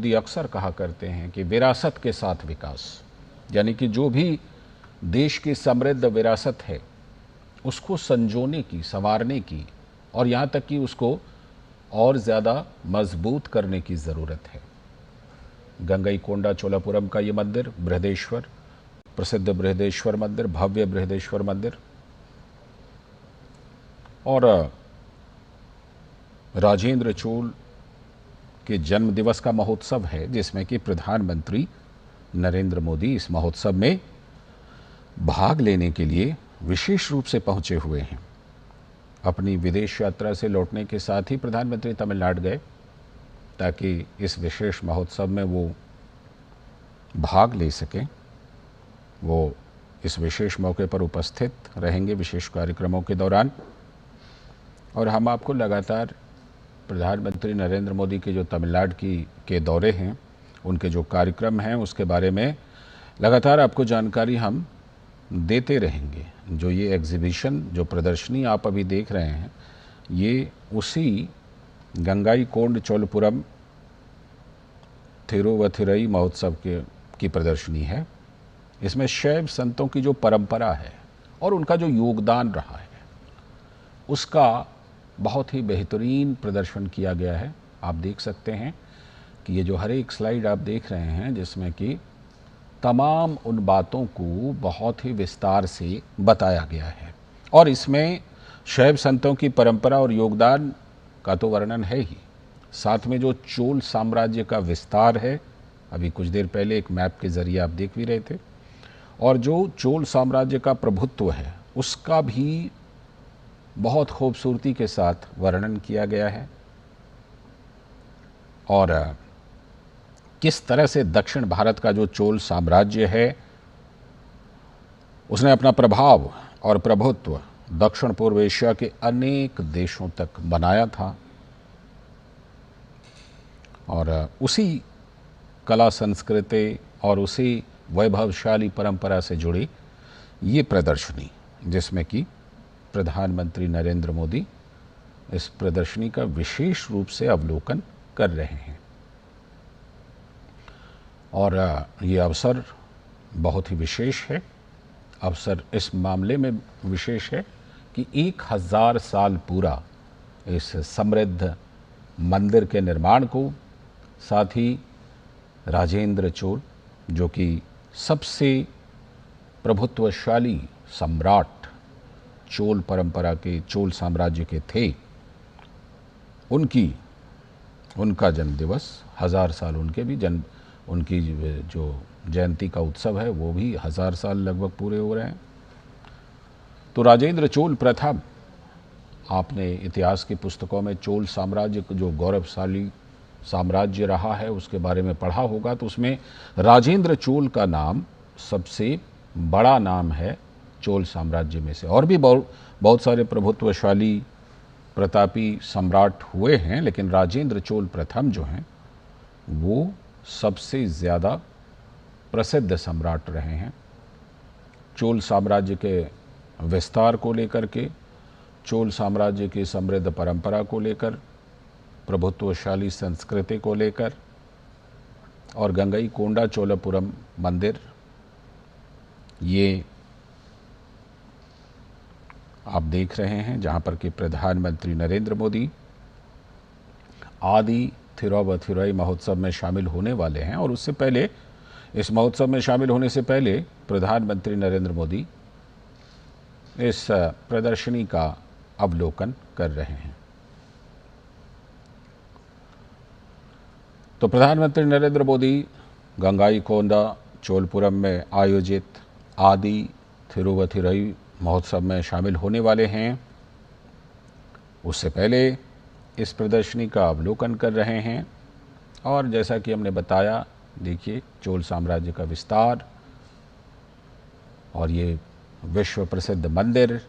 मोदी अक्सर कहा करते हैं कि विरासत के साथ विकास, यानी कि जो भी देश की समृद्ध विरासत है उसको संजोने की, संवारने की और यहाँ तक कि उसको और ज़्यादा मजबूत करने की ज़रूरत है। गंगईकोंडा चोलापुरम का ये मंदिर, बृहदेश्वर, प्रसिद्ध बृहदेश्वर मंदिर, भव्य बृहदेश्वर मंदिर, और राजेंद्र चोल के जन्म दिवस का महोत्सव है, जिसमें कि प्रधानमंत्री नरेंद्र मोदी इस महोत्सव में भाग लेने के लिए विशेष रूप से पहुंचे हुए हैं। अपनी विदेश यात्रा से लौटने के साथ ही प्रधानमंत्री तमिलनाडु गए ताकि इस विशेष महोत्सव में वो भाग ले सकें। वो इस विशेष मौके पर उपस्थित रहेंगे विशेष कार्यक्रमों के दौरान, और हम आपको लगातार प्रधानमंत्री नरेंद्र मोदी के जो तमिलनाडु के दौरे हैं, उनके जो कार्यक्रम हैं, उसके बारे में लगातार आपको जानकारी हम देते रहेंगे। जो ये एग्जीबिशन, जो प्रदर्शनी आप अभी देख रहे हैं, ये उसी गंगाईकोंड चोलपुरम थिरुवथिरई महोत्सव की प्रदर्शनी है। इसमें शैव संतों की जो परंपरा है और उनका जो योगदान रहा है, उसका बहुत ही बेहतरीन प्रदर्शन किया गया है। आप देख सकते हैं कि ये जो हर एक स्लाइड आप देख रहे हैं, जिसमें कि तमाम उन बातों को बहुत ही विस्तार से बताया गया है, और इसमें शैव संतों की परंपरा और योगदान का तो वर्णन है ही, साथ में जो चोल साम्राज्य का विस्तार है, अभी कुछ देर पहले एक मैप के जरिए आप देख भी रहे थे, और जो चोल साम्राज्य का प्रभुत्व है उसका भी बहुत खूबसूरती के साथ वर्णन किया गया है, और किस तरह से दक्षिण भारत का जो चोल साम्राज्य है उसने अपना प्रभाव और प्रभुत्व दक्षिण पूर्व एशिया के अनेक देशों तक बनाया था। और उसी कला संस्कृति और उसी वैभवशाली परंपरा से जुड़ी ये प्रदर्शनी, जिसमें कि प्रधानमंत्री नरेंद्र मोदी इस प्रदर्शनी का विशेष रूप से अवलोकन कर रहे हैं। और ये अवसर बहुत ही विशेष है। अवसर इस मामले में विशेष है कि 1000 साल पूरा इस समृद्ध मंदिर के निर्माण को, साथ ही राजेंद्र चोल जो कि सबसे प्रभुत्वशाली सम्राट चोल परंपरा के, चोल साम्राज्य के थे, उनका जन्म दिवस 1000 साल, उनकी जो जयंती का उत्सव है वो भी 1000 साल लगभग पूरे हो रहे हैं। तो राजेंद्र चोल प्रथम, आपने इतिहास की पुस्तकों में चोल साम्राज्य जो गौरवशाली साम्राज्य रहा है उसके बारे में पढ़ा होगा, तो उसमें राजेंद्र चोल का नाम सबसे बड़ा नाम है चोल साम्राज्य में से। और भी बहुत सारे प्रभुत्वशाली प्रतापी सम्राट हुए हैं, लेकिन राजेंद्र चोल प्रथम जो हैं वो सबसे ज़्यादा प्रसिद्ध सम्राट रहे हैं। चोल साम्राज्य के विस्तार को लेकर के, चोल साम्राज्य की समृद्ध परंपरा को लेकर, प्रभुत्वशाली संस्कृति को लेकर, और गंगईकोंडा चोलापुरम मंदिर, ये आप देख रहे हैं जहाँ पर कि प्रधानमंत्री नरेंद्र मोदी आदि थिरुवथिरई महोत्सव में शामिल होने वाले हैं। और उससे पहले, इस महोत्सव में शामिल होने से पहले, प्रधानमंत्री नरेंद्र मोदी इस प्रदर्शनी का अवलोकन कर रहे हैं। तो प्रधानमंत्री नरेंद्र मोदी गंगईकोंडा चोलपुरम में आयोजित आदि थिरुवथिरई महोत्सव में शामिल होने वाले हैं। उससे पहले इस प्रदर्शनी का अवलोकन कर रहे हैं। और जैसा कि हमने बताया, देखिए चोल साम्राज्य का विस्तार और ये विश्व प्रसिद्ध मंदिर,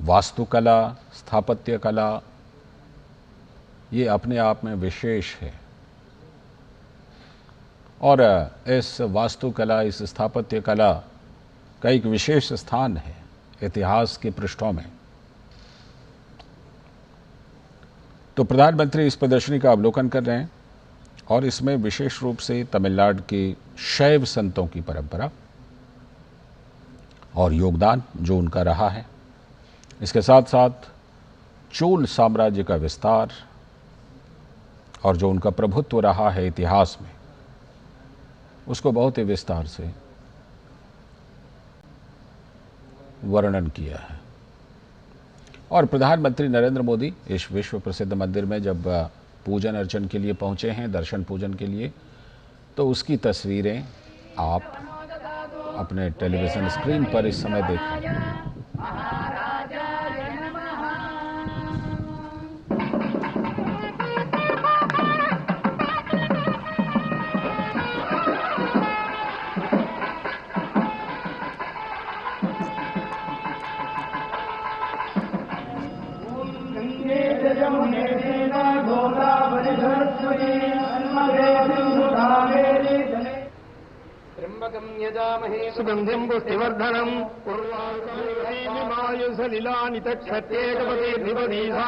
वास्तुकला, स्थापत्य कला, ये अपने आप में विशेष है। और इस वास्तुकला, इस स्थापत्य कला का एक विशेष स्थान है इतिहास के पृष्ठों में। तो प्रधानमंत्री इस प्रदर्शनी का अवलोकन कर रहे हैं और इसमें विशेष रूप से तमिलनाडु के शैव संतों की परंपरा और योगदान जो उनका रहा है, इसके साथ साथ चोल साम्राज्य का विस्तार और जो उनका प्रभुत्व रहा है इतिहास में, उसको बहुत ही विस्तार से वर्णन किया है। और प्रधानमंत्री नरेंद्र मोदी इस विश्व प्रसिद्ध मंदिर में जब पूजन अर्चन के लिए पहुंचे हैं, दर्शन पूजन के लिए, तो उसकी तस्वीरें आप अपने टेलीविज़न स्क्रीन पर इस समय देख रहे हैं। त्र्यंबकं यजामहे सुगंधिं पुष्टिवर्धनम् उर्वारुकमिवायुसलिलानि तच्छत्येकपदे निबधीधा